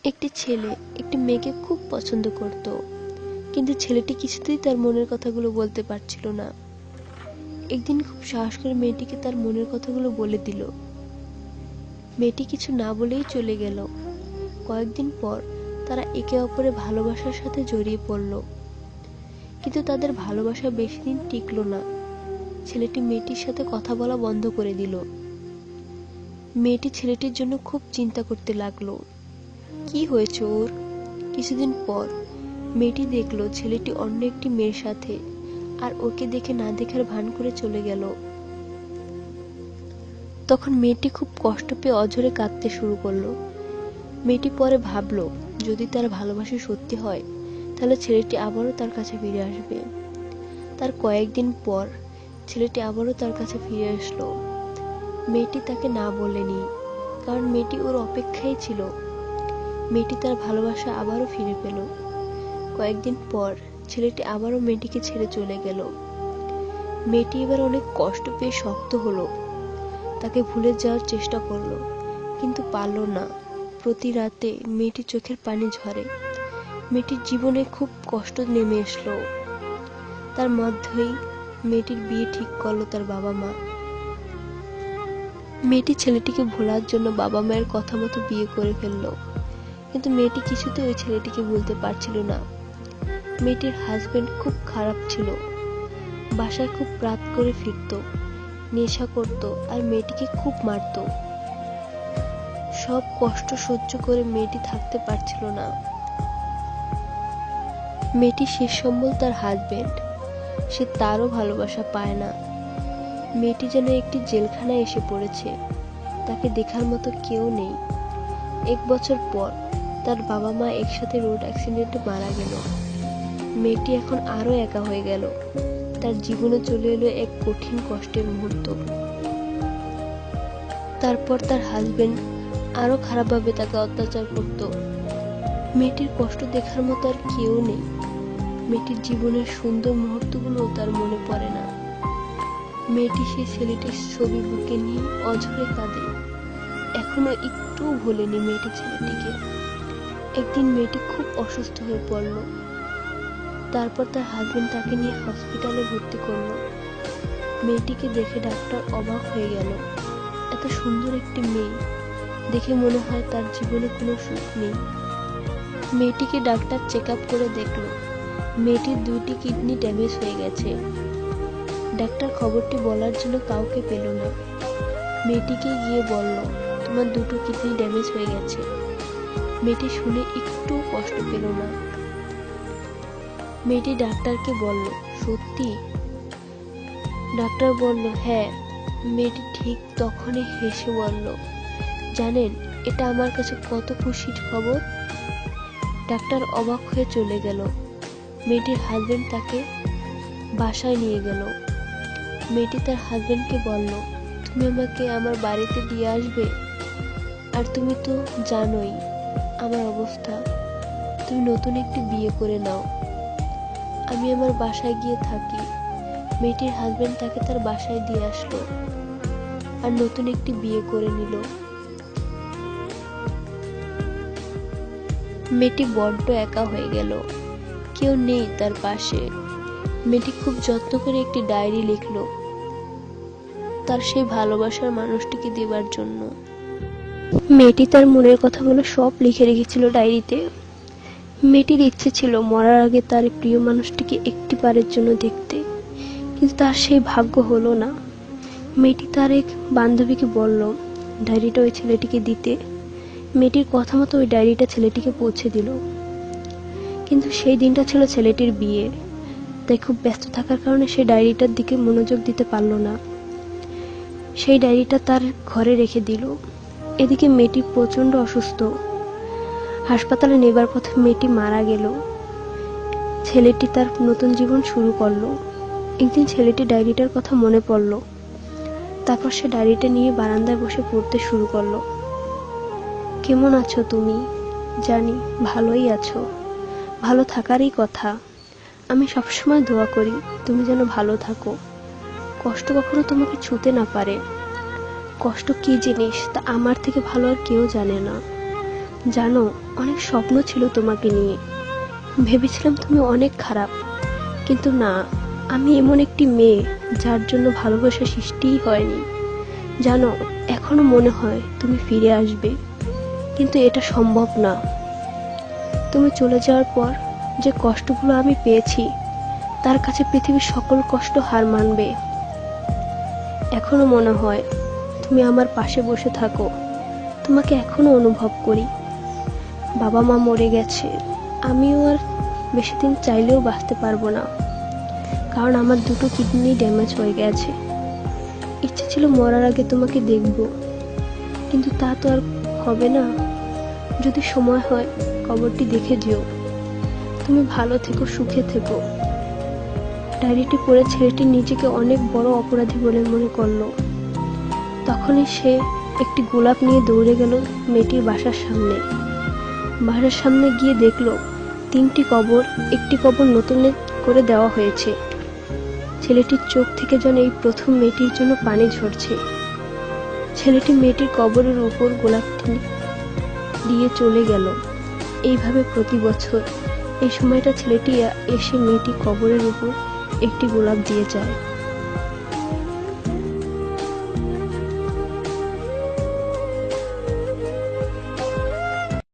একটি ছেলে একটি মেয়েকে খুব পছন্দ করত, কিন্তু ছেলেটি কিছুতেই তার মনের কথাগুলো বলতে পারছিল না। একদিন খুব সাহস করে মেয়েটিকে তার মনের কথাগুলো বলে দিল। মেয়েটি কিছু না বলেই চলে গেল। কয়েকদিন পর তারা একে অপরের ভালোবাসার সাথে জড়িয়ে পড়ল, কিন্তু তাদের ভালোবাসা বেশি দিন টিকল না। ছেলেটি মেয়েটির সাথে কথা বলা বন্ধ করে দিল। মেয়েটি ছেলেটির জন্য খুব চিন্তা করতে লাগলো, কি হয়েছে ওর। কিছুদিন পর মেয়েটি দেখলো ছেলেটি অন্য একটি মেয়ের সাথে, আর ওকে দেখে না দেখার ভান করে চলে গেল। তখন মেয়েটি খুব কষ্ট পেয়ে অঝরে কাঁদতে শুরু করলো। মেয়েটি পরে ভাবলো, যদি তার ভালোবাসা সত্যি হয় তাহলে ছেলেটি আবারও তার কাছে ফিরে আসবে। তার কয়েকদিন পর ছেলেটি আবারও তার কাছে ফিরে আসলো। মেয়েটি তাকে না বলেনি, কারণ মেয়েটি ওর অপেক্ষায় ছিল। মেয়েটি তার ভালোবাসা আবারও ফিরে পেল। কয়েকদিন পর ছেলেটি আবারও মেয়েটিকে ছেড়ে চলে গেল। মেয়েটি এবার অনেক কষ্ট পেয়ে শক্ত হলো। তাকে ভুলে যাওয়ার চেষ্টা করলো, কিন্তু পারল না। প্রতি রাতে মেয়েটির চোখের পানি ঝরে। মেয়েটির জীবনে খুব কষ্ট নেমে আসলো। তার মধ্যেই মেয়েটির বিয়ে ঠিক করলো তার বাবা মা। মেয়েটি ছেলেটিকে ভোলার জন্য বাবা মায়ের কথা মতো বিয়ে করে ফেললো, কিন্তু মেয়েটি কিছুতে ওই ছেলেটিকে ভুলতে পারছিল না। মেয়েটির হাজবেন্ড খুব খারাপ ছিল, বাসায় খুব রাত করে ফিরত, নেশা করত আর মেয়েটিকে খুব মারত। সব কষ্ট সহ্য করে মেয়েটি থাকতে পারছিল না। মেয়েটি শেষ সম্বল তার হাজবেন্ড, সে তারও ভালোবাসা পায় না। মেয়েটি যেন একটি জেলখানায় এসে পড়েছে, তাকে দেখার মতো কেউ নেই। 1 বছর পর তার বাবা মা একসাথে রোড অ্যাক্সিডেন্টে মারা গেল। মেয়েটি এখন আরো একা হয়ে গেল। তার জীবনে চলে এলো এক কঠিন কষ্টের মুহূর্ত। তারপর তার হাজবেন্ড আরো খারাপভাবে তাকে অত্যাচার করত। মেয়েটির কষ্ট দেখার মতো আর কেউ নেই। মেয়েটির জীবনের সুন্দর মুহূর্তগুলো তার মনে পড়ে না। মেয়েটি সেই ছেলেটির ছবি বুকে নিয়ে অঝরে কাঁদে। এখনো একটু ভোলেনি মেয়েটি ছেলেটিকে। একদিন মেয়েটি খুব অসুস্থ হয়ে পড়ল। তারপর তার হাজবেন্ড তাকে নিয়ে হসপিটালে ভর্তি করলো। মেয়েটিকে দেখে ডাক্তার অবাক হয়ে গেল। এত সুন্দর একটি মেয়ে দেখে মনে হয় তার জীবনে কোনো সুখ নেই। মেয়েটিকে ডাক্তার চেক আপ করে দেখলো মেয়েটির 2টি কিডনি ড্যামেজ হয়ে গেছে। ডাক্তার খবরটি বলার জন্য কাউকে পেল না। মেয়েটিকে গিয়ে বলল, তোমার 2টো কিডনি ড্যামেজ হয়ে গেছে। মেয়েটি শুনে একটু কষ্ট পেল না। মেয়েটি ডাক্তারকে বলল, সত্যি? ডাক্তার বলল, হ্যাঁ। মেয়েটি ঠিক তখনই হেসে বলল, জানেন এটা আমার কাছে কত খুশির খবর। ডাক্তার অবাক হয়ে চলে গেল। মেয়েটির হাজবেন্ড তাকে বাসায় নিয়ে গেল। মেয়েটি তার হাজবেন্ডকে বলল, তুমি আমাকে আমার বাড়িতে দিয়ে আসবে? আর তুমি তো জানোই আমার অবস্থা, তুমি নতুন একটি বিয়ে করে নাও, আমি আমার বাসায় গিয়ে থাকি। মেয়েটির হাজবেন্ড তাকে তার বাসায় দিয়ে আসলো আর নতুন একটি বিয়ে করে নিল। মেয়েটি বড্ড একা হয়ে গেল, কেউ নেই তার পাশে। মেয়েটি খুব যত্ন করে একটি ডায়েরি লিখলো তার সেই ভালোবাসার মানুষটিকে দেবার জন্য। মেয়েটি তার মনের কথাগুলো সব লিখে রেখেছিল ডায়েরিতে। মেয়েটির ইচ্ছে ছিল মরার আগে তার প্রিয় মানুষটিকে একটি বারের জন্য দেখতে, কিন্তু তার সেই ভাগ্য হলো না। মেয়েটি তার এক বান্ধবীকে বলল ডায়েরিটা ওই ছেলেটিকে দিতে। মেয়েটির কথা মতো ওই ডায়েরিটা ছেলেটিকে পৌঁছে দিল। কিন্তু সেই দিনটা ছিল ছেলেটির বিয়ে, তাই খুব ব্যস্ত থাকার কারণে সে ডায়েরিটার দিকে মনোযোগ দিতে পারল না। সেই ডায়েরিটা তার ঘরে রেখে দিল। এদিকে মেয়েটি প্রচন্ড অসুস্থ। হাসপাতালে নেবার পথে মেয়েটি মারা গেল। ছেলেটি তার নতুন জীবন শুরু করলো। একদিন ছেলেটি ডায়েরিটার কথা মনে পড়ল। তারপর সে ডায়েরিটা নিয়ে বারান্দায় বসে পড়তে শুরু করলো। কেমন আছো তুমি? জানি ভালোই আছো, ভালো থাকারই কথা। আমি সবসময় দোয়া করি তুমি যেন ভালো থাকো, কষ্ট কখনো তোমাকে ছুঁতে না পারে। কষ্ট কি জিনিস তা আমার থেকে ভালো আর কেউ জানে না। জানো, অনেক স্বপ্ন ছিল তোমাকে নিয়ে। ভেবেছিলাম তুমি অনেক খারাপ, কিন্তু না, আমি এমন একটি মেয়ে যার জন্য ভালোবাসা সৃষ্টিই হয়নি। জানো, এখনো মনে হয় তুমি ফিরে আসবে, কিন্তু এটা সম্ভব না। তুমি চলে যাওয়ার পর যে কষ্টগুলো আমি পেয়েছি, তার কাছে পৃথিবীর সকল কষ্ট হার মানবে। এখনো মনে হয় তুমি আমার পাশে বসে থাকো, তোমাকে এখনো অনুভব করি। বাবা মা মরে গেছে, আমিও আর বেশি দিন চাইলেও বাঁচতে পারবো না, কারণ আমার দুটো কিডনি ড্যামেজ হয়ে গেছে। ইচ্ছে ছিল মরার আগে তোমাকে দেখব, কিন্তু তা তো আর হবে না। যদি সময় হয় কবরটি দেখে যেও। তুমি ভালো থেকো, সুখে থেকো। ডায়েরিটি পড়ে ছেলেটি নিজেকে অনেক বড় অপরাধী বলে মনে করলো। তখনই সে একটি গোলাপ নিয়ে দৌড়ে গেল মেয়েটির বাসার সামনে। বাসার সামনে গিয়ে দেখলো 3টি কবর, একটি কবর নতুন করে দেওয়া হয়েছে। ছেলেটির চোখ থেকে যেন এই প্রথম মেয়েটির জন্য পানি ঝরছে। ছেলেটি মেয়েটির কবরের উপর গোলাপটি দিয়ে চলে গেল। এইভাবে প্রতি বছর এই সময়টা ছেলেটি এসে মেয়েটি কবরের উপর একটি গোলাপ দিয়ে যায়।